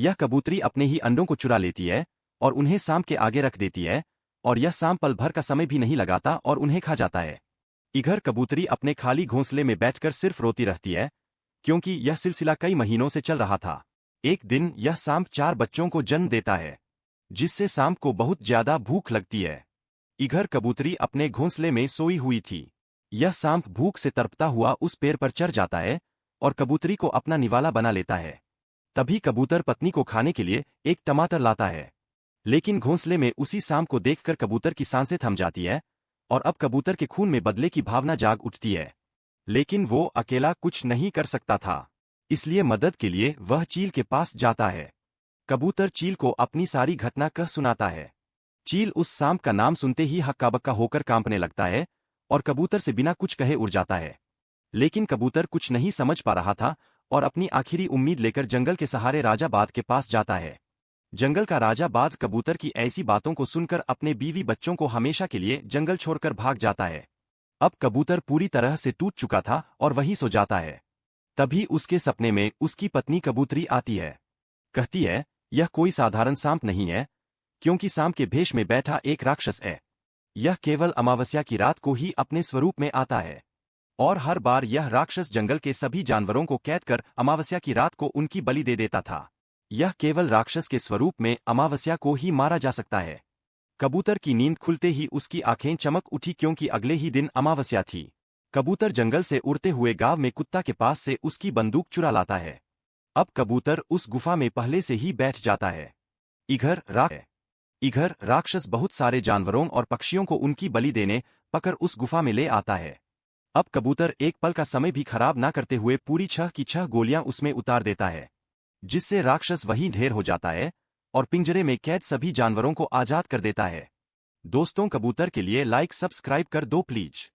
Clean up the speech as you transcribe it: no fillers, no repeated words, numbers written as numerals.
यह कबूतरी अपने ही अंडों को चुरा लेती है और उन्हें सांप के आगे रख देती है, और यह सांप पल भर का समय भी नहीं लगाता और उन्हें खा जाता है। इधर कबूतरी अपने खाली घोंसले में बैठकर सिर्फ रोती रहती है, क्योंकि यह सिलसिला कई महीनों से चल रहा था। एक दिन यह सांप 4 बच्चों को जन्म देता है, जिससे सांप को बहुत ज्यादा भूख लगती है। इधर कबूतरी अपने घोंसले में सोई हुई थी। यह सांप भूख से तड़पता हुआ उस पेड़ पर चढ़ जाता है और कबूतरी को अपना निवाला बना लेता है। तभी कबूतर पत्नी को खाने के लिए एक टमाटर लाता है, लेकिन घोंसले में उसी सांप को देखकर कबूतर की सांसें थम जाती है और अब कबूतर के खून में बदले की भावना जाग उठती है। लेकिन वो अकेला कुछ नहीं कर सकता था, इसलिए मदद के लिए वह चील के पास जाता है। कबूतर चील को अपनी सारी घटना कह सुनाता है। चील उस सांप का नाम सुनते ही हक्का-बक्का होकर कांपने लगता है और कबूतर से बिना कुछ कहे उड़ जाता है। लेकिन कबूतर कुछ नहीं समझ पा रहा था और अपनी आखिरी उम्मीद लेकर जंगल के सहारे राजा बाज के पास जाता है। जंगल का राजा बाज कबूतर की ऐसी बातों को सुनकर अपने बीवी बच्चों को हमेशा के लिए जंगल छोड़कर भाग जाता है। अब कबूतर पूरी तरह से टूट चुका था और वहीं सो जाता है। तभी उसके सपने में उसकी पत्नी कबूतरी आती है। कहती है, यह कोई साधारण सांप नहीं है, क्योंकि सांप के भेष में बैठा एक राक्षस है। यह केवल अमावस्या की रात को ही अपने स्वरूप में आता है, और हर बार यह राक्षस जंगल के सभी जानवरों को कैद कर अमावस्या की रात को उनकी बलि दे देता था। यह केवल राक्षस के स्वरूप में अमावस्या को ही मारा जा सकता है। कबूतर की नींद खुलते ही उसकी आंखें चमक उठी, क्योंकि अगले ही दिन अमावस्या थी। कबूतर जंगल से उड़ते हुए गांव में कुत्ता के पास से उसकी बंदूक चुरा लाता है। अब कबूतर उस गुफा में पहले से ही बैठ जाता है। इधर राक्षस बहुत सारे जानवरों और पक्षियों को उनकी बलि देने पकड़ उस गुफा में ले आता है। अब कबूतर एक पल का समय भी खराब ना करते हुए पूरी 6 की 6 गोलियां उसमें उतार देता है, जिससे राक्षस वहीं ढेर हो जाता है और पिंजरे में कैद सभी जानवरों को आजाद कर देता है। दोस्तों, कबूतर के लिए लाइक सब्सक्राइब कर दो प्लीज।